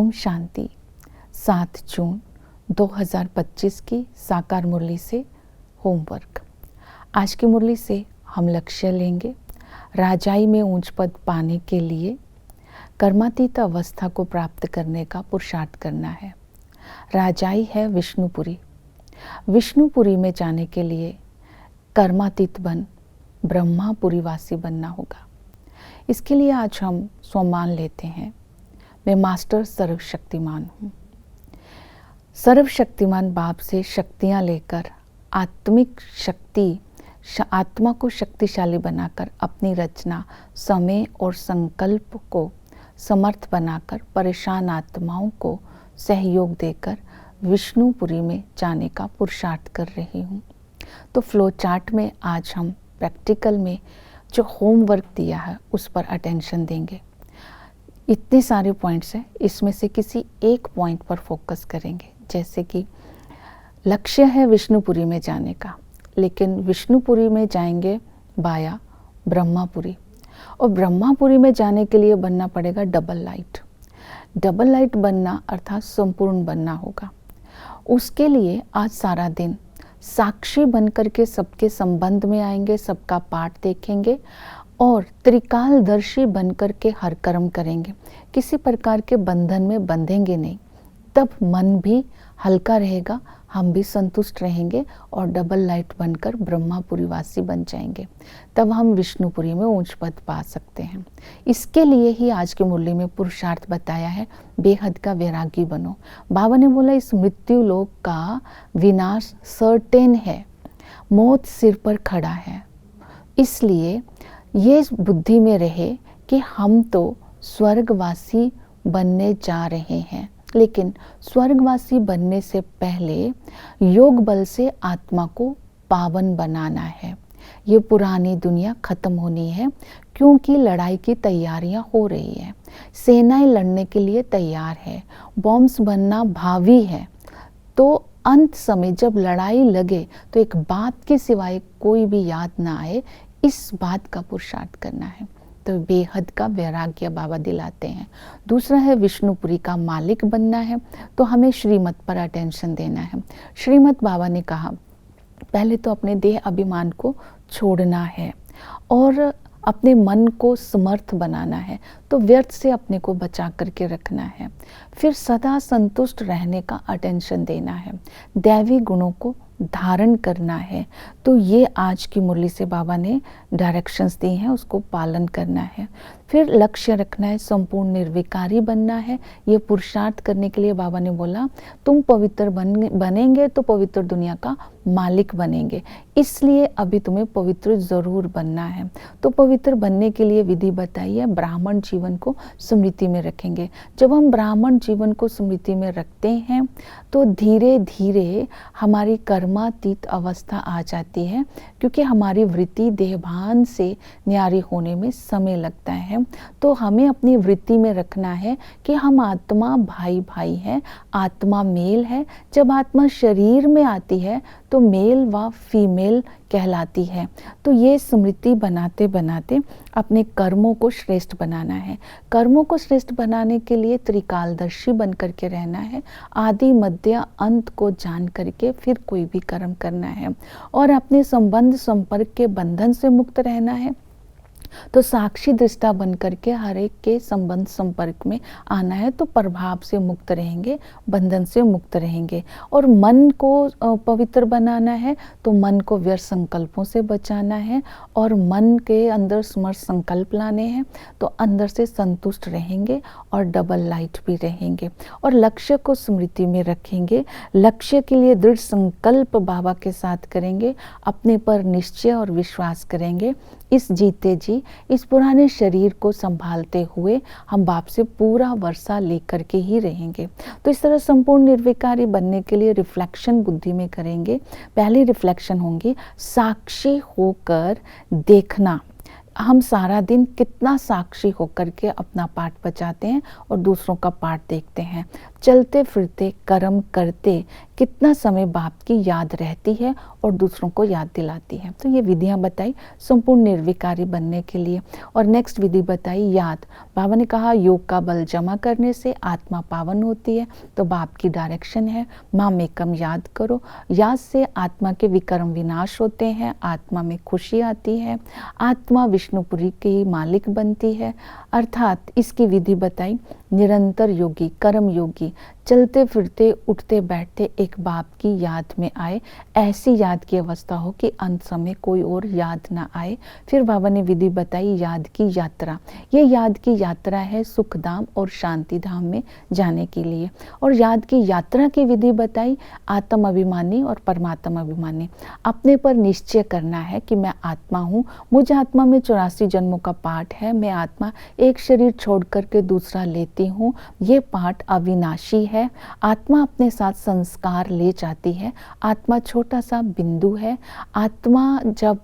ओम शांति। 7 जून 2025 की साकार मुरली से होमवर्क। आज की मुरली से हम लक्ष्य लेंगे राजाई में ऊंच पद पाने के लिए कर्मातीत अवस्था को प्राप्त करने का पुरुषार्थ करना है। राजाई है विष्णुपुरी। विष्णुपुरी में जाने के लिए कर्मातीत बन ब्रह्मापुरी वासी बनना होगा। इसके लिए आज हम स्वमान लेते हैं, मैं मास्टर सर्वशक्तिमान हूँ। सर्वशक्तिमान बाप से शक्तियाँ लेकर आत्मिक शक्ति, आत्मा को शक्तिशाली बनाकर अपनी रचना, समय और संकल्प को समर्थ बनाकर परेशान आत्माओं को सहयोग देकर विष्णुपुरी में जाने का पुरुषार्थ कर रही हूँ। तो फ्लो चार्ट में आज हम प्रैक्टिकल में जो होमवर्क दिया है उस पर अटेंशन देंगे। इतने सारे पॉइंट्स हैं, इसमें से किसी एक पॉइंट पर फोकस करेंगे। जैसे कि लक्ष्य है विष्णुपुरी में जाने का, लेकिन विष्णुपुरी में जाएंगे बाया ब्रह्मापुरी, और ब्रह्मापुरी में जाने के लिए बनना पड़ेगा डबल लाइट। डबल लाइट बनना अर्थात संपूर्ण बनना होगा। उसके लिए आज सारा दिन साक्षी बनकर के सबके संबंध में आएंगे, सबका पाठ देखेंगे और त्रिकालदर्शी बनकर के हर कर्म करेंगे। किसी प्रकार के बंधन में बंधेंगे नहीं, तब मन भी हल्का रहेगा, हम भी संतुष्ट रहेंगे और डबल लाइट बनकर ब्रह्मापुरी वासी बन जाएंगे। तब हम विष्णुपुरी में ऊंच पद पा सकते हैं। इसके लिए ही आज की मुरली में पुरुषार्थ बताया है, बेहद का वैरागी बनो। बाबा ने बोला इस मृत्यु लोक का विनाश सर्टेन है, मौत सिर पर खड़ा है। इसलिए ये बुद्धि में रहे कि हम तो स्वर्गवासी बनने जा रहे हैं, लेकिन स्वर्गवासी बनने से पहले योग बल से आत्मा को पावन बनाना है। ये पुरानी दुनिया खत्म होनी है, क्योंकि लड़ाई की तैयारियां हो रही है। सेनाएं लड़ने के लिए तैयार है, बॉम्ब्स बनना भावी है। तो अंत समय जब लड़ाई लगे तो एक बात के सिवाय कोई भी याद ना आए, इस बात का पुरुषार्थ करना है। तो बेहद का वैराग्य बाबा दिलाते हैं। दूसरा है विष्णुपुरी का मालिक बनना है, तो हमें श्रीमत पर अटेंशन देना है। श्रीमत बाबा ने कहा पहले तो अपने देह अभिमान को छोड़ना है और अपने मन को समर्थ बनाना है, तो व्यर्थ से अपने को बचा करके रखना है। फिर सदा संतुष्ट रहने का अटेंशन देना है, दैवी गुणों को धारण करना है। तो ये आज की मुरली से बाबा ने डायरेक्शंस दी हैं, उसको पालन करना है। फिर लक्ष्य रखना है, संपूर्ण निर्विकारी बनना है। ये पुरुषार्थ करने के लिए बाबा ने बोला तुम पवित्र बनेंगे तो पवित्र दुनिया का मालिक बनेंगे, इसलिए अभी तुम्हें पवित्र जरूर बनना है। तो पवित्र बनने के लिए विधि बताइए, ब्राह्मण जीवन को स्मृति में रखेंगे। जब हम ब्राह्मण जीवन को स्मृति में रखते हैं तो धीरे धीरे हमारी कर्मातीत अवस्था आ जाती है, क्योंकि हमारी वृत्ति देहभान से न्यारी होने में समय लगता है। तो हमें अपनी वृत्ति में रखना है कि हम आत्मा भाई भाई है, आत्मा मेल है। जब आत्मा शरीर में आती है तो मेल व फीमेल कहलाती है। तो ये स्मृति बनाते बनाते अपने कर्मों को श्रेष्ठ बनाना है। कर्मों को श्रेष्ठ बनाने के लिए त्रिकालदर्शी बन करके रहना है, आदि मध्य अंत को जान करके फिर कोई भी कर्म करना है और अपने संबंध संपर्क के बंधन से मुक्त रहना है। तो साक्षी दृष्टा बन करके हर एक के संबंध संपर्क में आना है, तो प्रभाव से मुक्त रहेंगे, बंधन से मुक्त रहेंगे। और मन को पवित्र बनाना है, तो मन को व्यर्थ संकल्पों से बचाना है और मन के अंदर समर्थ संकल्प लाने हैं, तो अंदर से संतुष्ट रहेंगे और डबल लाइट भी रहेंगे। और लक्ष्य को स्मृति में रखेंगे, लक्ष्य के लिए दृढ़ संकल्प बाबा के साथ करेंगे, अपने पर निश्चय और विश्वास करेंगे। इस जीते जी इस पुराने शरीर को संभालते हुए हम बाप से पूरा वर्षा लेकर के ही रहेंगे। तो इस तरह संपूर्ण निर्विकारी बनने के लिए रिफ्लेक्शन बुद्धि में करेंगे। पहली रिफ्लेक्शन होंगी साक्षी होकर देखना, हम सारा दिन कितना साक्षी होकर के अपना पाठ बचाते हैं और दूसरों का पाठ देखते हैं। चलते फिरते कर्म करते कितना समय बाप की याद रहती है और दूसरों को याद दिलाती है। तो ये विधियां बताई संपूर्ण निर्विकारी बनने के लिए। और नेक्स्ट विधि बताई याद। बाबा ने कहा योग का बल जमा करने से आत्मा पावन होती है। तो बाप की डायरेक्शन है माम एकम याद करो। याद से आत्मा के विकर्म विनाश होते हैं, आत्मा में खुशी आती है, आत्मा विष्णुपुरी की मालिक बनती है। अर्थात इसकी विधि बताई निरंतर योगी, कर्म योगी, चलते फिरते उठते बैठते एक बाप की याद में आए, ऐसी याद की अवस्था हो कि अंत समय कोई और याद ना आए। फिर बाबा ने विधि बताई याद की यात्रा। ये याद की यात्रा है सुखधाम और शांति धाम में जाने के लिए। और याद की यात्रा की विधि बताई आत्म अभिमानी और परमात्मा अभिमानी। अपने पर निश्चय करना है कि मैं आत्मा हूँ, मुझ आत्मा में 84 जन्मों का पाठ है, मैं आत्मा एक शरीर छोड़ करके दूसरा लेती हूँ, ये पाठ अविनाशी है। आत्मा अपने साथ संस्कार ले जाती है, आत्मा छोटा सा बिंदु है। आत्मा जब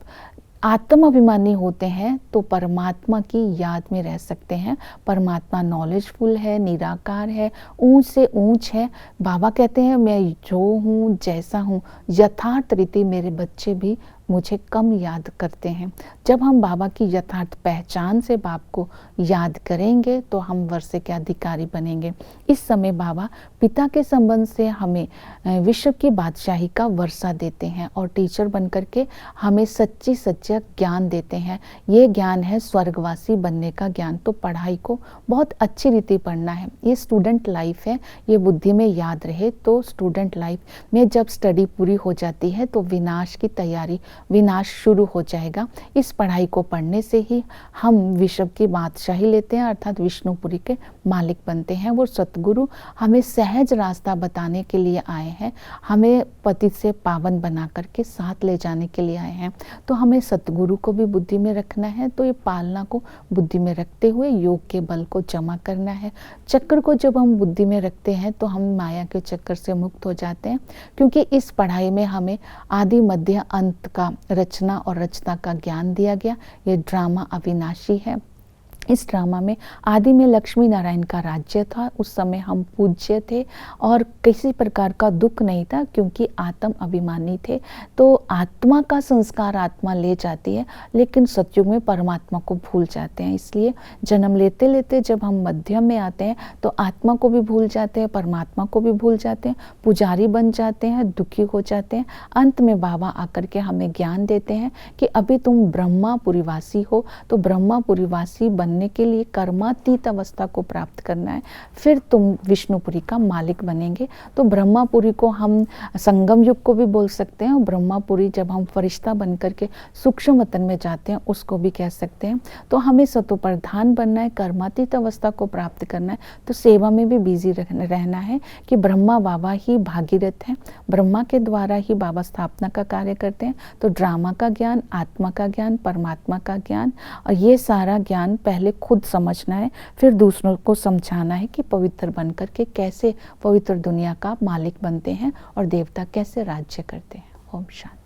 आत्म अभिमानी होते हैं तो परमात्मा की याद में रह सकते हैं। परमात्मा नॉलेजफुल है, निराकार है, ऊंच से ऊंच है। बाबा कहते हैं मैं जो हूँ जैसा हूँ यथार्थ रीति मेरे बच्चे भी मुझे कम याद करते हैं। जब हम बाबा की यथार्थ पहचान से बाप को याद करेंगे तो हम वर्षे के अधिकारी बनेंगे। इस समय बाबा पिता के संबंध से हमें विश्व की बादशाही का वर्षा देते हैं और टीचर बन करके हमें सच्ची सच्चा ज्ञान देते हैं। ये ज्ञान है स्वर्गवासी बनने का ज्ञान। तो पढ़ाई को बहुत अच्छी रीति पढ़ना है। ये स्टूडेंट लाइफ है, ये बुद्धि में याद रहे। तो स्टूडेंट लाइफ में जब स्टडी पूरी हो जाती है तो विनाश की तैयारी, विनाश शुरू हो जाएगा। इस पढ़ाई को पढ़ने से ही हम विश्व की बादशाही लेते हैं, अर्थात विष्णुपुरी के मालिक बनते हैं। वो सतगुरु हमें सहज रास्ता बताने के लिए आए हैं, हमें पतित से पावन बना करके साथ ले जाने के लिए आए हैं। तो हमें सतगुरु को भी बुद्धि में रखना है। तो ये पालना को बुद्धि में रखते हुए योग के बल को जमा करना है। चक्र को जब हम बुद्धि में रखते हैं तो हम माया के चक्कर से मुक्त हो जाते हैं, क्योंकि इस पढ़ाई में हमें आदि मध्य अंत का रचना और रचना का ज्ञान दिया गया। ये ड्रामा अविनाशी है। इस ड्रामा में आदि में लक्ष्मी नारायण का राज्य था। उस समय हम पूज्य थे और किसी प्रकार का दुख नहीं था, क्योंकि आत्म अभिमानी थे। तो आत्मा का संस्कार आत्मा ले जाती है, लेकिन सतयुग में परमात्मा को भूल जाते हैं। इसलिए जन्म लेते लेते जब हम मध्यम में आते हैं तो आत्मा को भी भूल जाते हैं, परमात्मा को भी भूल जाते हैं, पुजारी बन जाते हैं, दुखी हो जाते हैं। अंत में बाबा आकर के हमें ज्ञान देते हैं कि अभी तुम ब्रह्मापुरीवासी हो। तो ब्रह्मापुरीवासी बनने के लिए कर्मातीत अवस्था को प्राप्त करना है, फिर तुम विष्णुपुरी का मालिक बनेंगे। तो ब्रह्मापुरी को हम संगम युग को भी बोल सकते हैं, और ब्रह्मापुरी जब हम फरिश्ता बन करके सूक्ष्म वतन में जाते हैं उसको भी कह सकते हैं। तो हमें सतोप्रधान बनना है, कर्मातीत अवस्था को प्राप्त करना है। तो सेवा में भी बिजी रहना है कि ब्रह्मा बाबा ही भागीरथ हैं, ब्रह्मा के द्वारा ही बाबा स्थापना का कार्य करते हैं। तो ड्रामा का ज्ञान, आत्मा का ज्ञान, परमात्मा का ज्ञान, और ये सारा ज्ञान पहले खुद समझना है, फिर दूसरों को समझाना है कि पवित्र बनकर के कैसे पवित्र दुनिया का मालिक बनते हैं और देवता कैसे राज्य करते हैं। ओम शांति।